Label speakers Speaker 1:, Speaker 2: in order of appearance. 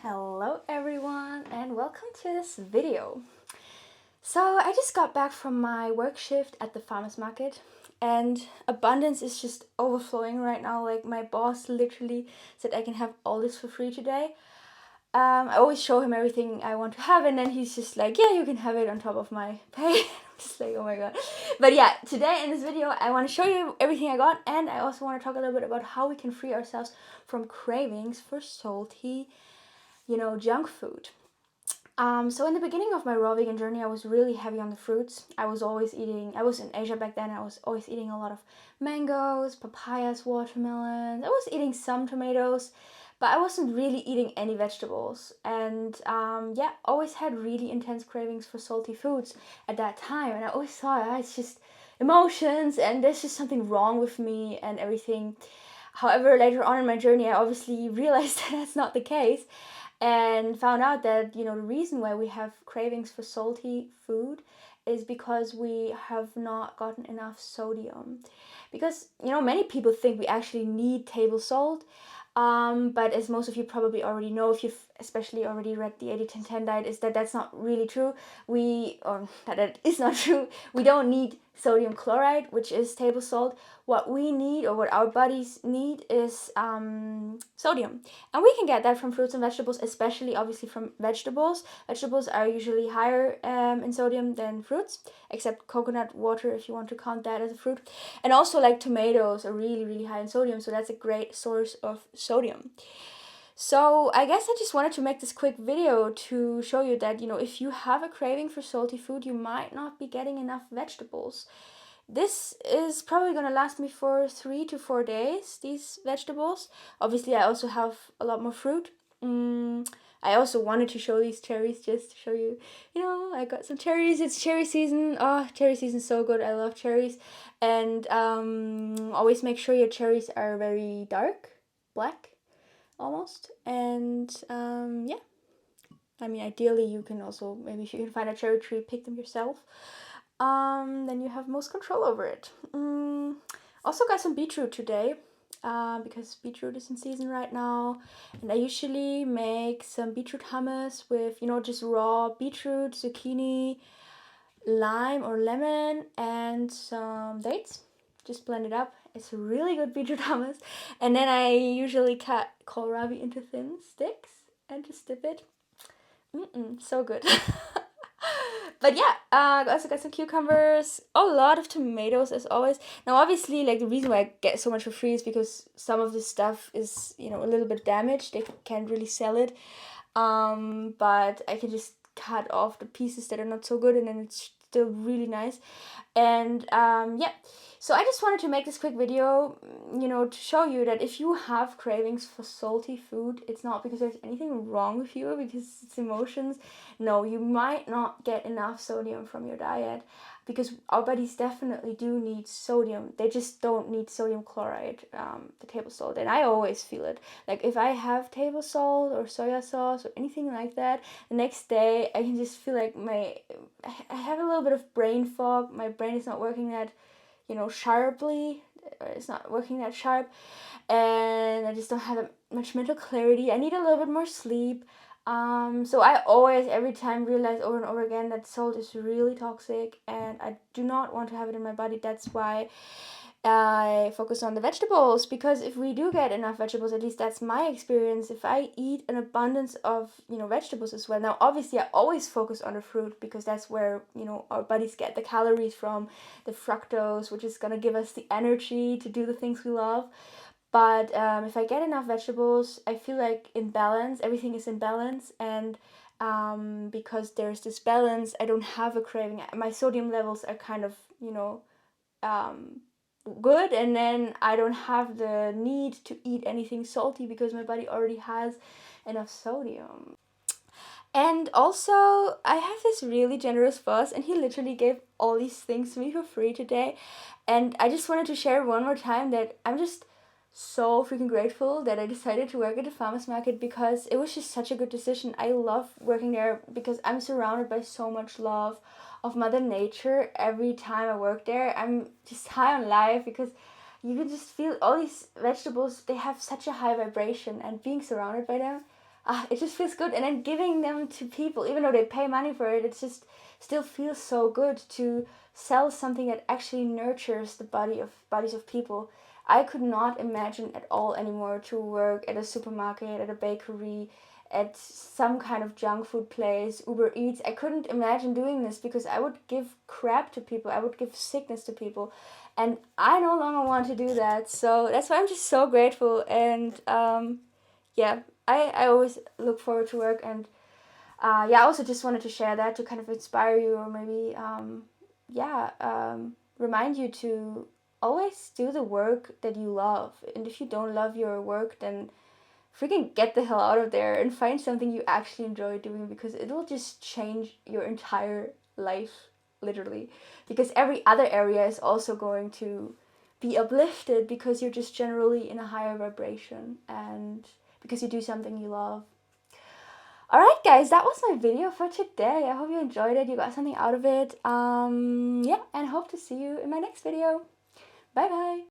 Speaker 1: Hello everyone and welcome to this video. So I just got back from my work shift at the farmers market and abundance is just overflowing right now. Like my boss literally said I can have all this for free today. I always show him everything I want to have and then he's just like, yeah, you can have it on top of my pay. I'm just like, oh my god. But yeah, today in this video I want to show you everything I got, and I also want to talk a little bit about how we can free ourselves from cravings for salty, junk food. So in the beginning of my raw vegan journey, I was really heavy on the fruits. I was in Asia back then. I was always eating a lot of mangoes, papayas, watermelons. I was eating some tomatoes, but I wasn't really eating any vegetables. And always had really intense cravings for salty foods at that time. And I always thought, it's just emotions and there's just something wrong with me and everything. However, later on in my journey, I obviously realized that that's not the case and found out that the reason why we have cravings for salty food is because we have not gotten enough sodium. Because many people think we actually need table salt, but as most of you probably already know, if you've especially already read the 80-10-10 diet, is that that's not really true. That is not true. We don't need sodium chloride, which is table salt. What we need, or what our bodies need, is sodium. And we can get that from fruits and vegetables, especially obviously from vegetables. Vegetables are usually higher in sodium than fruits, except coconut water if you want to count that as a fruit. And also like tomatoes are really, really high in sodium, so that's a great source of sodium. So I guess I just wanted to make this quick video to show you that, if you have a craving for salty food, you might not be getting enough vegetables. This is probably going to last me for 3 to 4 days, these vegetables. Obviously, I also have a lot more fruit. I also wanted to show these cherries just to show you, I got some cherries. It's cherry season. Oh, cherry season is so good. I love cherries. And always make sure your cherries are very dark, black almost. And ideally you can also, maybe if you can find a cherry tree, pick them yourself. Then you have most control over it. Also got some beetroot today, because beetroot is in season right now, and I usually make some beetroot hummus with just raw beetroot, zucchini, lime or lemon, and some dates. Just blend it up. It's really good beetroot hummus. And then I usually cut kohlrabi into thin sticks and just dip it. So good. But yeah, I also got some cucumbers, a lot of tomatoes as always. Now obviously, like, the reason why I get so much for free is because some of this stuff is, a little bit damaged. They can't really sell it. But I can just cut off the pieces that are not so good, and then it's still really nice. And so I just wanted to make this quick video, to show you that if you have cravings for salty food, it's not because there's anything wrong with you, because it's emotions. No, you might not get enough sodium from your diet, because our bodies definitely do need sodium. They just don't need sodium chloride, the table salt. And I always feel it. Like if I have table salt or soya sauce or anything like that, the next day I can just feel like I have a little bit of brain fog. My brain is not working that, sharply. It's not working that sharp, and I just don't have that much mental clarity. I need a little bit more sleep. So I always, every time, realize over and over again that salt is really toxic and I do not want to have it in my body. That's why I focus on the vegetables, because if we do get enough vegetables, at least that's my experience, if I eat an abundance of, vegetables as well. Now, obviously, I always focus on the fruit because that's where, our bodies get the calories from, the fructose, which is going to give us the energy to do the things we love. But if I get enough vegetables, I feel like in balance, everything is in balance. And because there's this balance, I don't have a craving. My sodium levels are kind of, good, and then I don't have the need to eat anything salty because my body already has enough sodium. And also, I have this really generous boss, and he literally gave all these things to me for free today. And I just wanted to share one more time that I'm just so freaking grateful that I decided to work at the farmers market, because it was just such a good decision. I love working there because I'm surrounded by so much love of Mother Nature. Every time I work there, I'm just high on life, because you can just feel all these vegetables, they have such a high vibration, and being surrounded by them, it just feels good. And then giving them to people, even though they pay money for it, it just still feels so good to sell something that actually nurtures the bodies of people. I could not imagine at all anymore to work at a supermarket, at a bakery, at some kind of junk food place, Uber Eats. I couldn't imagine doing this because I would give crap to people. I would give sickness to people. And I no longer want to do that. So that's why I'm just so grateful. And yeah, I always look forward to work. And yeah, I also just wanted to share that to kind of inspire you, or maybe, remind you to always do the work that you love. And if you don't love your work, then freaking get the hell out of there and find something you actually enjoy doing, because it will just change your entire life, literally. Because every other area is also going to be uplifted because you're just generally in a higher vibration and because you do something you love. Alright guys, that was my video for today. I hope you enjoyed it, you got something out of it. Yeah, and hope to see you in my next video. Bye bye!